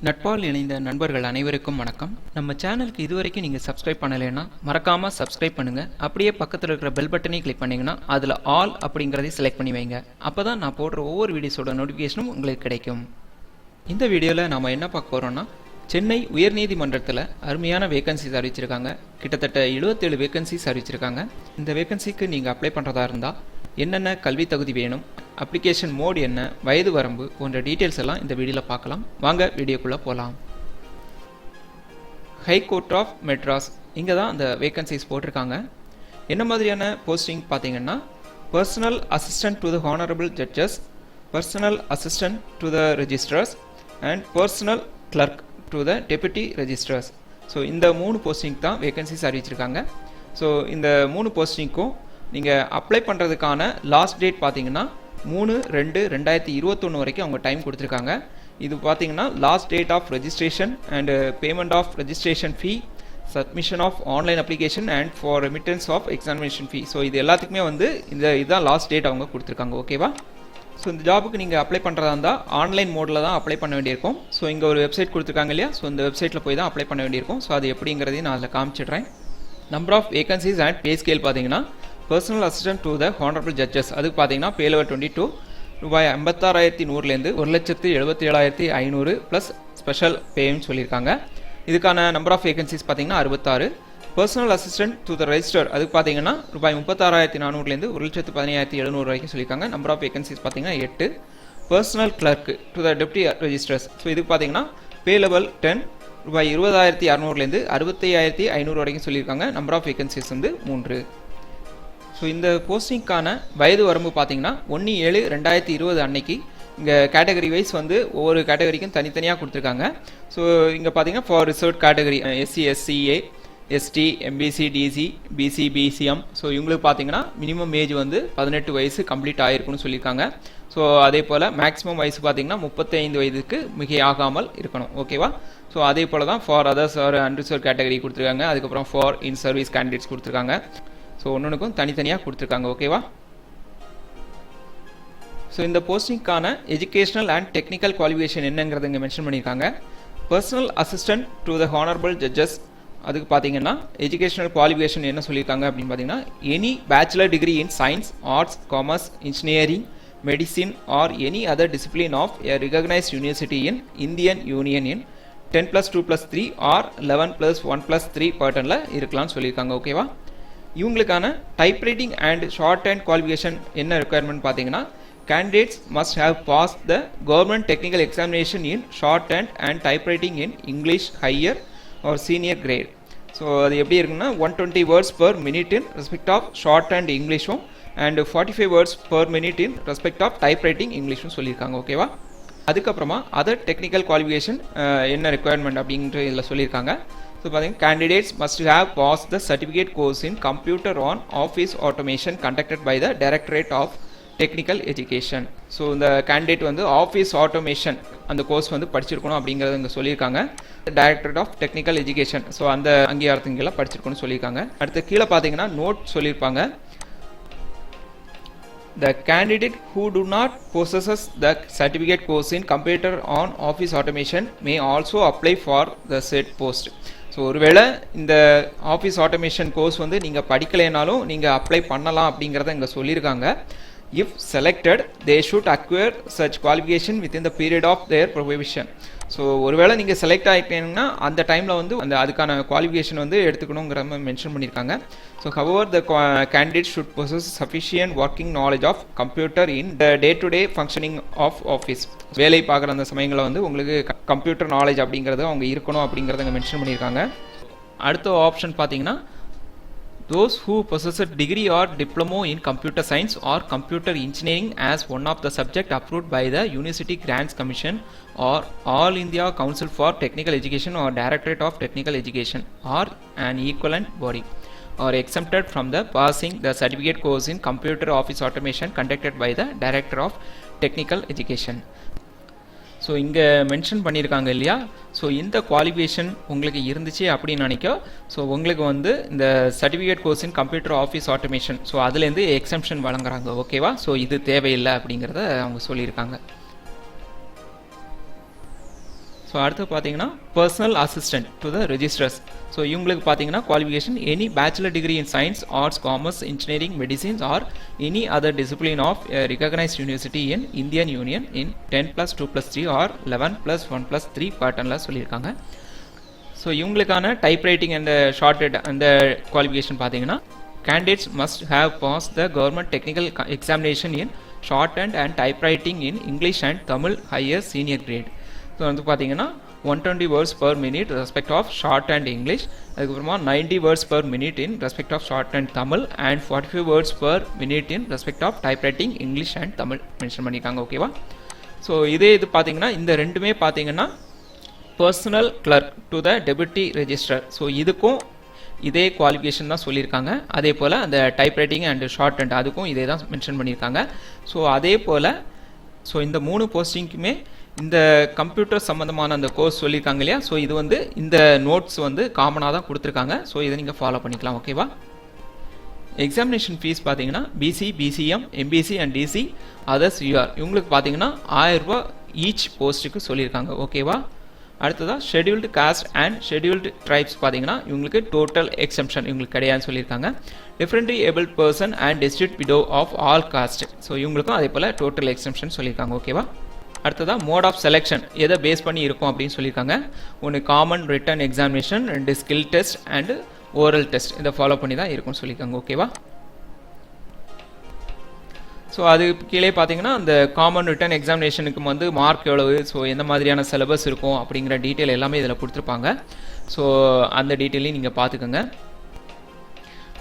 நட்பால் இணைந்த நண்பர்கள் அனைவருக்கும் வணக்கம். நம்ம சேனலுக்கு இதுவரைக்கும் நீங்கள் சப்ஸ்கிரைப் பண்ணலைன்னா மறக்காமல் சப்ஸ்கிரைப் பண்ணுங்கள். அப்படியே பக்கத்தில் இருக்கிற பெல் பட்டனையும் கிளிக் பண்ணிங்கன்னா அதில் ஆல் அப்படிங்கிறதையும் செலக்ட் பண்ணி வைங்க. அப்போ தான் நான் போடுற ஒவ்வொரு வீடியோஸோட நோட்டிஃபிகேஷனும் உங்களுக்கு கிடைக்கும். இந்த வீடியோவில் நம்ம என்ன பார்க்க போகிறோம்னா, சென்னை உயர்நீதிமன்றத்தில் அருமையான வேகன்சிஸ் அறிவிச்சிருக்காங்க. கிட்டத்தட்ட 77 வேகன்சிஸ் அறிவிச்சிருக்காங்க. இந்த வேகன்சிக்கு நீங்கள் அப்ளை பண்ணுறதா இருந்தால் என்னென்ன கல்வி தகுதி வேணும், அப்ளிகேஷன் மோட் என்ன, வயது வரம்பு போன்ற டீட்டெயில்ஸ் எல்லாம் இந்த வீடியோவில் பார்க்கலாம். வாங்க வீடியோக்குள்ளே போகலாம். ஹை கோர்ட் ஆஃப் மெட்ராஸ் இங்கே தான் அந்த வேகன்சிஸ் போட்டிருக்காங்க. என்ன மாதிரியான போஸ்டிங் பார்த்தீங்கன்னா, personal assistant to the honourable judges, personal assistant to the registrars and personal clerk to the deputy registrars. So இந்த 3 போஸ்டிங் தான் வேகன்சிஸ் அறிவிச்சிருக்காங்க. ஸோ இந்த 3 போஸ்டிங்க்கும் நீங்கள் அப்ளை பண்ணுறதுக்கான லாஸ்ட் டேட் பார்த்தீங்கன்னா 3/2/2021 வரைக்கும் அவங்க டைம் கொடுத்துருக்காங்க. இது பார்த்தீங்கன்னா last date of registration and payment of registration fee, submission of online application and for remittance of examination fee. So இது எல்லாத்துக்குமே வந்து இதுதான் லாஸ்ட் டேட் அவங்க கொடுத்துருக்காங்க. ஓகேவா? ஸோ இந்த ஜாபுக்கு நீங்கள் அப்ளை பண்ணுறதா இருந்தால் ஆன்லைன் மோடில் தான் அப்ளை பண்ண வேண்டியிருக்கும். ஸோ இங்கே ஒரு வெப்சைட் கொடுத்துருக்காங்க இல்லையா? ஸோ இந்த வெப்சைட்டில் போய் தான் அப்ளை பண்ண வேண்டியிருக்கும். ஸோ அது எப்படிங்கிறதையும் நான் அதில் காமிச்சிடுறேன். Number of vacancies and pay scale பார்த்தீங்கன்னா, personal assistant to the honourable judges அதுக்கு பார்த்தீங்கன்னா பே லெவல் 22 ரூபாய் 56,100 1,77,500 ப்ளஸ் ஸ்பெஷல் பேன்னு சொல்லியிருக்காங்க. இதுக்கான நம்பர் ஆஃப் வேகன்சிஸ் பார்த்தீங்கன்னா 66. Personal assistant to the register அதுக்கு பார்த்தீங்கன்னா ரூபாய் 36,400 1,15,700 வரைக்கும் சொல்லியிருக்காங்க. நம்பர் ஆஃப் வேகன்சிஸ் பார்த்தீங்கன்னா 8. Personal clerk to the deputy registers, so இதுக்கு பார்த்தீங்கன்னா பே லெவல் 10 ரூபாய் 20,600 65,500 வரைக்கும் சொல்லியிருக்காங்க. நம்பர் ஆஃப் வேகன்சிஸ் வந்து 3. ஸோ இந்த போஸ்டிங்கான வயது வரம்பு பார்த்தீங்கன்னா 1/7/2020 அன்னைக்கு இங்கே கேட்டகரி வைஸ் வந்து ஒவ்வொரு கேட்டகரிக்கும் தனித்தனியாக கொடுத்துருக்காங்க. ஸோ இங்கே பார்த்தீங்கன்னா for reserve category SC SCA ST MBC DC BC BCM, so இவங்களுக்கு பார்த்தீங்கன்னா மினிமம் ஏஜ் வந்து 18 வயசு கம்ப்ளீட் ஆகிருக்குன்னு சொல்லியிருக்காங்க. ஸோ அதே போல் மேக்ஸிமம் வயசு பார்த்தீங்கன்னா 35 வயதுக்கு மிக ஆகாமல் இருக்கணும். ஓகேவா? ஸோ அதே போல் தான் for others or unreserved category கொடுத்துருக்காங்க. அதுக்கப்புறம் ஃபார் இன் சர்வீஸ் கேண்டிடேட்ஸ் கொடுத்துருக்காங்க. ஸோ ஒன்றுக்கும் தனித்தனியாக கொடுத்துருக்காங்க. ஓகேவா? ஸோ இந்த போஸ்டிங்கான எஜுகேஷனல் அண்ட் டெக்னிக்கல் குவாலிஃபிகேஷன் என்னங்கிறத இங்கே மென்ஷன் பண்ணியிருக்காங்க. Personal assistant to the honourable judges அதுக்கு பார்த்தீங்கன்னா எஜுகேஷனல் குவாலிஃபிகேஷன் என்ன சொல்லியிருக்காங்க அப்படின்னு பார்த்தீங்கன்னா, any bachelor degree in science, arts, commerce, engineering, medicine or any other discipline of a recognised university in Indian union in 10+2+3 or 11+1+3 பேட்டர்னில் இருக்கலாம்னு சொல்லியிருக்காங்க. ஓகேவா? இவங்களுக்கான typewriting and shorthand qualification என்ன ரெக்குயர்மெண்ட் பார்த்தீங்கன்னா, candidates must have pass the government technical examination in shorthand and typewriting in English higher or senior grade. So அது எப்படி இருக்குன்னா 120 words per minute in respect of shorthand இங்கிலீஷும் and 45 words per minute in respect of typewriting இங்கிலீஷும் சொல்லியிருக்காங்க. ஓகேவா? அதுக்கப்புறமா other technical qualification என்ன requirement அப்படின்ற இதில் சொல்லியிருக்காங்க. ஸோ பார்த்தீங்கன்னா, candidates must have pass the certificate course in computer on office automation conducted by the directorate of technical education. So இந்த கேண்டிடேட் வந்து ஆஃபீஸ் ஆட்டோமேஷன் அந்த கோர்ஸ் வந்து படிச்சிருக்கணும் அப்படிங்கிறத இங்கே சொல்லியிருக்காங்க. Directorate of technical education, so அந்த அங்கீகாரத்துங்கெல்லாம் படிச்சிருக்கணும்னு சொல்லியிருக்காங்க. அடுத்து கீழே பார்த்தீங்கன்னா நோட் சொல்லியிருப்பாங்க. The candidate who do not possesses the certificate course in computer on office automation may also apply for the said post. So ஒருவேளை இந்த ஆஃபீஸ் ஆட்டோமேஷன் கோர்ஸ் வந்து நீங்கள் படிக்கலைனாலும் நீங்கள் அப்ளை பண்ணலாம் அப்படிங்கிறத இங்கே சொல்லியிருக்காங்க. If selected, they should acquire such qualification within the period of their probation. So ஒருவேளை நீங்கள் செலக்ட் ஆகிட்டீங்கன்னா அந்த டைமில் வந்து அதுக்கான குவாலிஃபிகேஷன் வந்து எடுத்துக்கணுங்கிற மாதிரி மென்ஷன் பண்ணியிருக்காங்க. So however the candidate should possess sufficient working knowledge of computer in the day to day functioning of office. வேலை பார்க்குற அந்த சமயங்களில் வந்து உங்களுக்கு கம்ப்யூட்டர் நாலேஜ் அப்படிங்கிறது அவங்க இருக்கணும் அப்படிங்கிறத இங்கே மென்ஷன் பண்ணியிருக்காங்க. அடுத்த ஆப்ஷன் பார்த்தீங்கன்னா, those who possess a degree or diploma in computer science or computer engineering as one of the subject approved by the University Grants Commission or All India Council for Technical Education or Directorate of Technical Education or an equivalent body are exempted from the passing the certificate course in computer office automation conducted by the Director of Technical Education. So இங்கே mention பண்ணியிருக்காங்க இல்லையா? So இந்த qualification உங்களுக்கு இருந்துச்சு அப்படின்னு நினைக்கோ, so உங்களுக்கு வந்து இந்த certificate course in computer office automation, so அதுலேருந்து எக்ஸம்ஷன் வழங்குறாங்க. ஓகேவா? ஸோ இது தேவையில்லை அப்படிங்கிறத அவங்க சொல்லியிருக்காங்க. ஸோ அடுத்து பார்த்தீங்கன்னா personal assistant to the registrars. So இவங்களுக்கு பார்த்தீங்கன்னா qualification any bachelor degree in science, arts, commerce, engineering, medicines or any other discipline of recognised university in Indian union in 10+2+3 or 11+1+3 பேட்டர்னில் சொல்லியிருக்காங்க. ஸோ இவங்களுக்கான டைப் ரைட்டிங் அண்ட் ஷார்ட்டட் அந்த qualification பார்த்தீங்கன்னா candidates must have passed the government technical examination in shorthand and typewriting in English and Tamil higher senior grade. So வந்து பார்த்தீங்கன்னா 120 words per minute respect of shorthand English, அதுக்கப்புறமா 90 words per minute in respect of shorthand Tamil and 45 words per minute in respect of typewriting English and Tamil mention பண்ணியிருக்காங்க. ஓகேவா? So இது பார்த்தீங்கன்னா இந்த ரெண்டுமே பார்த்தீங்கன்னா personal clerk to the deputy registrar. So இதுக்கும் இதே குவாலிஃபிகேஷன் தான் சொல்லியிருக்காங்க. அதே போல் அந்த டைப்ரைட்டிங் அண்ட் ஷார்ட் அண்ட் அதுக்கும் இதே தான் மென்ஷன் பண்ணியிருக்காங்க. ஸோ அதே போல் இந்த 3 போஸ்டிங்க்குமே இந்த கம்ப்யூட்டர் சம்மந்தமான அந்த கோர்ஸ் சொல்லியிருக்காங்க இல்லையா. ஸோ இது வந்து இந்த நோட்ஸ் வந்து காமனாக தான் கொடுத்துருக்காங்க. ஸோ இதை நீங்கள் ஃபாலோ பண்ணிக்கலாம். ஓகேவா? எக்ஸாமினேஷன் ஃபீஸ் பார்த்தீங்கன்னா BC, BCM, MBC and DC others UR இவங்களுக்கு பார்த்தீங்கன்னா 1000 ரூபா ஈச் போஸ்ட்டுக்கு சொல்லியிருக்காங்க. ஓகேவா? அடுத்ததாக scheduled caste and scheduled tribes பார்த்தீங்கன்னா இவங்களுக்கு டோட்டல் எக்ஸம்ஷன் இவங்களுக்கு கிடையாதுன்னு சொல்லியிருக்காங்க. Differently able person and destitute widow of all caste. So இவங்களுக்கும் அதே போல் டோட்டல் எக்ஸம்ஷன் சொல்லியிருக்காங்க. ஓகேவா? அடுத்ததாக மோட் ஆஃப் செலெக்ஷன் எதை பேஸ் பண்ணி இருக்கும் அப்படின்னு சொல்லியிருக்காங்க. ஒன்று common written examination, 2 skill test and oral test இதை ஃபாலோ பண்ணி தான் இருக்கும்னு சொல்லியிருக்காங்க. ஓகேவா? ஸோ அது கீழே பார்த்தீங்கன்னா அந்த காமன் ரிட்டன் எக்ஸாமினேஷனுக்கு வந்து மார்க் எவ்வளவு, ஸோ எந்த மாதிரியான சிலபஸ் இருக்கும் அப்படிங்கிற டீட்டெயில் எல்லாமே இதில் கொடுத்துருப்பாங்க. ஸோ அந்த டீட்டெயிலையும் நீங்கள் பார்த்துக்கோங்க.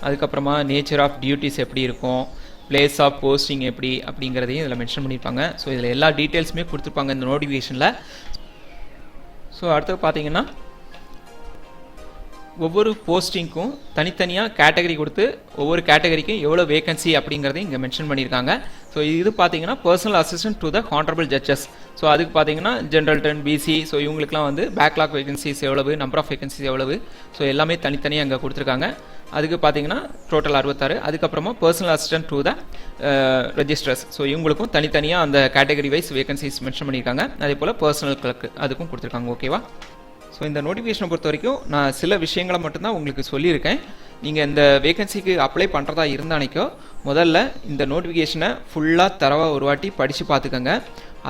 அதுக்கப்புறமா நேச்சர் ஆஃப் டியூட்டிஸ் எப்படி இருக்கும், பிளேஸ் ஆஃப் போஸ்டிங் எப்படி அப்படிங்கிறதையும் இதில் மென்ஷன் பண்ணியிருப்பாங்க. ஸோ இதில் எல்லா டீட்டெயில்ஸுமே கொடுத்துருப்பாங்க இந்த நோட்டிஃபிகேஷனில். ஸோ அடுத்து பார்த்தீங்கன்னா ஒவ்வொரு போஸ்டிங்க்கும் தனித்தனியாக கேட்டகரி கொடுத்து ஒவ்வொரு கேட்டகரிக்கும் எவ்வளோ வேகன்சி அப்படிங்கிறதையும் இங்கே மென்ஷன் பண்ணியிருக்காங்க. ஸோ இது பார்த்தீங்கன்னா personal assistant to the honourable judges. So அதுக்கு பார்த்தீங்கன்னா ஜென்ரல் டர்ன், பிசி, ஸோ இவங்களுக்குலாம் வந்து பேக்லாக் வேகன்சிஸ் எவ்வளவு, நம்பர் ஆஃப் வேகன்சிஸ் எவ்வளவு, ஸோ எல்லாமே தனித்தனியாக அங்கே கொடுத்துருக்காங்க. அதுக்கு பார்த்தீங்கன்னா டோட்டல் 66. அதுக்கப்புறமா personal assistant to the registrars. So இவங்களுக்கும் தனித்தனியாக அந்த கேட்டகரி வைஸ் வேகன்சிஸ் மென்ஷன் பண்ணியிருக்காங்க. அதே போல் பர்சனல் கிளர்க் அதுக்கும் கொடுத்துருக்காங்க. ஓகேவா? ஸோ இந்த நோட்டிஃபிகேஷனை பொறுத்த வரைக்கும் நான் சில விஷயங்களை மட்டும்தான் உங்களுக்கு சொல்லியிருக்கேன். நீங்கள் இந்த வேகன்சிக்கு அப்ளை பண்ணுறதா இருந்தானிக்கோ முதல்ல இந்த நோட்டிஃபிகேஷனை ஃபுல்லாக தரவாக ஒரு வாட்டி படித்து பார்த்துக்கோங்க.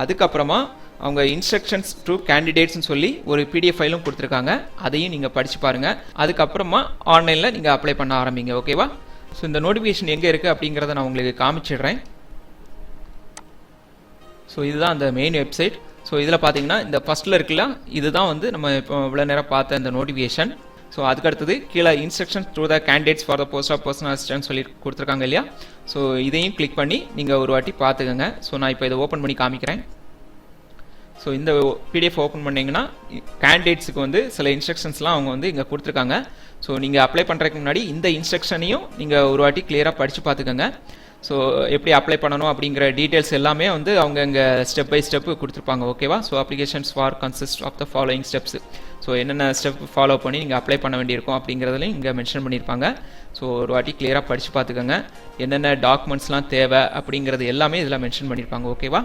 அதுக்கப்புறமா அவங்க இன்ஸ்ட்ரக்ஷன்ஸ் டு கேண்டிடேட்ஸ்னு சொல்லி ஒரு பிடிஎஃப் ஃபைலும் கொடுத்துருக்காங்க. அதையும் நீங்கள் படித்து பாருங்கள். அதுக்கப்புறமா ஆன்லைனில் நீங்கள் அப்ளை பண்ண ஆரம்பிங்க. ஓகேவா? ஸோ இந்த நோட்டிஃபிகேஷன் எங்கே இருக்குது அப்படிங்கிறத நான் உங்களுக்கு காமிச்சிடுறேன். ஸோ இதுதான் அந்த மெயின் வெப்சைட். ஸோ இதில் பார்த்தீங்கன்னா இந்த ஃபஸ்ட்டில் இருக்குல்ல, இதுதான் வந்து நம்ம இப்போ இவ்வளோ நேரம் பார்த்த இந்த நோட்டிஃபிகேஷன். ஸோ அதுக்கடுத்தது கீழே instructions to the candidates for the post of personal assistant சொல்லி கொடுத்துருக்காங்க இல்லையா. ஸோ இதையும் கிளிக் பண்ணி நீங்கள் ஒரு வாட்டி பார்த்துக்கோங்க. ஸோ நான் இப்போ இதை ஓப்பன் பண்ணி காமிக்கிறேன். ஸோ இந்த பிடிஎஃப் ஓப்பன் பண்ணிங்கன்னா கேண்டிடேட்ஸுக்கு வந்து சில இன்ஸ்ட்ரக்ஷன்ஸ்லாம் அவங்க வந்து இங்கே கொடுத்துருக்காங்க. ஸோ நீங்கள் அப்ளை பண்ணுறதுக்கு முன்னாடி இந்த இன்ஸ்ட்ரக்ஷனையும் நீங்கள் ஒரு வாட்டி கிளியராக படித்து பார்த்துக்கோங்க. ஸோ எப்படி அப்ளை பண்ணணும் அப்படிங்கிற டீட்டெயில்ஸ் எல்லாமே வந்து அவங்க இங்கே ஸ்டெப் பை ஸ்டெப்பு கொடுத்துருப்பாங்க. ஓகேவா? So applications for consist of the following steps. So என்னென்ன ஸ்டெப் ஃபாலோ பண்ணி நீங்கள் அப்ளை பண்ண வேண்டியிருக்கும் அப்படிங்கிறதுலையும் இங்கே மென்ஷன் பண்ணியிருப்பாங்க. ஸோ ஒரு வாட்டி கிளியராக படித்து பார்த்துக்கோங்க. என்னென்ன டாக்குமெண்ட்ஸ்லாம் தேவை அப்படிங்கிறது எல்லாமே இதில் மென்ஷன் பண்ணியிருப்பாங்க. ஓகேவா?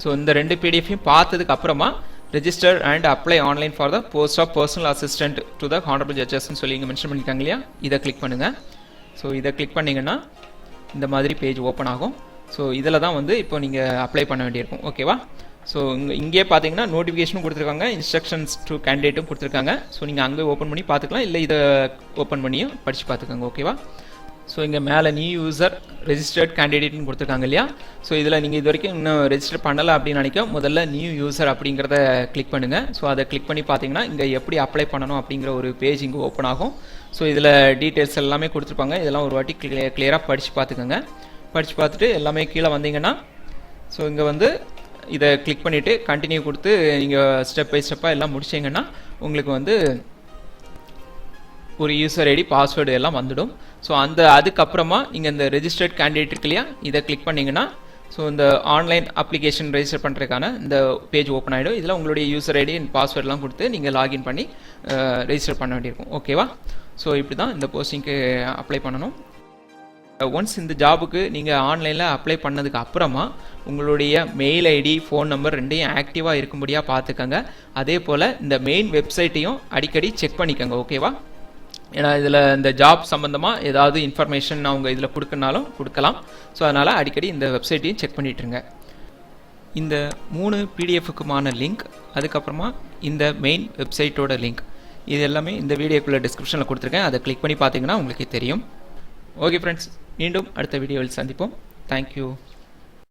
ஸோ இந்த 2 பிடிஎஃபையும் பார்த்ததுக்கு அப்புறமா register and apply online for the post of personal assistant to the honourable ஜட்ஜஸ்ன்னு சொல்லி இங்கே மென்ஷன் பண்ணியிருக்காங்க இல்லையா. இதை கிளிக் பண்ணுங்கள். ஸோ இதை கிளிக் பண்ணிங்கன்னா இந்த மாதிரி பேஜ் ஓப்பன் ஆகும். ஸோ இதில் தான் வந்து இப்போ நீங்கள் அப்ளை பண்ண வேண்டியிருக்கும். ஓகேவா? ஸோ இங்கே பார்த்தீங்கன்னா நோட்டிஃபிகேஷனும் கொடுத்துருக்காங்க, இன்ஸ்ட்ரக்ஷன்ஸ் டு கேண்டிடேட்டும் கொடுத்துருக்காங்க. ஸோ நீங்கள் அங்கே ஓப்பன் பண்ணி பார்த்துக்கலாம், இல்லை இதை ஓப்பன் பண்ணியும் படித்து பார்த்துக்கோங்க. ஓகேவா? ஸோ இங்கே மேலே நியூ யூசர் ரெஜிஸ்டர்ட் கேண்டிடேட்னு கொடுத்துருக்காங்க இல்லையா. ஸோ இதில் நீங்கள் இது வரைக்கும் இன்னும் ரெஜிஸ்டர் பண்ணலை அப்படின்னு நினைக்க முதல்ல நியூ யூசர் அப்படிங்கிறத கிளிக் பண்ணுங்கள். ஸோ அதை கிளிக் பண்ணி பார்த்தீங்கன்னா இங்கே எப்படி அப்ளை பண்ணணும் அப்படிங்கிற ஒரு பேஜ் இங்கே ஓப்பன் ஆகும். ஸோ இதில் டீட்டெயில்ஸ் எல்லாமே கொடுத்துருப்பாங்க. இதெல்லாம் ஒரு வாட்டி கிளியராக படித்து பார்த்துக்கோங்க. படித்து பார்த்துட்டு எல்லாமே கீழே வந்தீங்கன்னா ஸோ இங்கே வந்து இதை கிளிக் பண்ணிவிட்டு கண்டினியூ கொடுத்து நீங்கள் ஸ்டெப் பை ஸ்டெப்பாக எல்லாம் முடிச்சிங்கன்னா உங்களுக்கு வந்து ஒரு யூசர் ஐடி, பாஸ்வேர்டு எல்லாம் வந்துடும். ஸோ அதுக்கப்புறமா நீங்கள் இந்த ரெஜிஸ்டர்ட் கேண்டிடேட் இருக்கு இல்லையா, இதை கிளிக் பண்ணிங்கன்னா ஸோ இந்த ஆன்லைன் அப்ளிகேஷன் ரெஜிஸ்டர் பண்ணுறதுக்கான இந்த பேஜ் ஓப்பன் ஆகிடும். இதில் உங்களுடைய யூசர் ஐடி அண்ட் பாஸ்வேர்டெலாம் கொடுத்து நீங்கள் லாகின் பண்ணி ரெஜிஸ்டர் பண்ண வேண்டியிருக்கும். ஓகேவா? ஸோ இப்படி தான் இந்த போஸ்டிங்க்கு அப்ளை பண்ணணும். ஒன்ஸ் இந்த ஜாபுக்கு நீங்கள் ஆன்லைனில் அப்ளை பண்ணதுக்கு அப்புறமா உங்களுடைய மெயில் ஐடி ஃபோன் நம்பர் ரெண்டையும் ஆக்டிவாக இருக்கும்படியாக பார்த்துக்கங்க. அதே போல் இந்த மெயின் வெப்சைட்டையும் அடிக்கடி செக் பண்ணிக்கோங்க. ஓகேவா? ஏன்னா இதில் இந்த ஜாப் சம்மந்தமாக ஏதாவது இன்ஃபர்மேஷன் அவங்க இதில் கொடுக்கனாலும் கொடுக்கலாம். ஸோ அதனால் அடிக்கடி இந்த வெப்சைட்டையும் செக் பண்ணிட்டுருங்க. இந்த 3 பிடிஎஃப்க்குமான லிங்க், அதுக்கப்புறமா இந்த மெயின் வெப்சைட்டோட லிங்க், இது எல்லாமே இந்த வீடியோக்குள்ளே டிஸ்கிரிப்ஷனில் கொடுத்துருக்கேன். அதை கிளிக் பண்ணி பார்த்தீங்கன்னா உங்களுக்கே தெரியும். ஓகே ஃப்ரெண்ட்ஸ், மீண்டும் அடுத்த வீடியோவில் சந்திப்போம். தேங்க்யூ.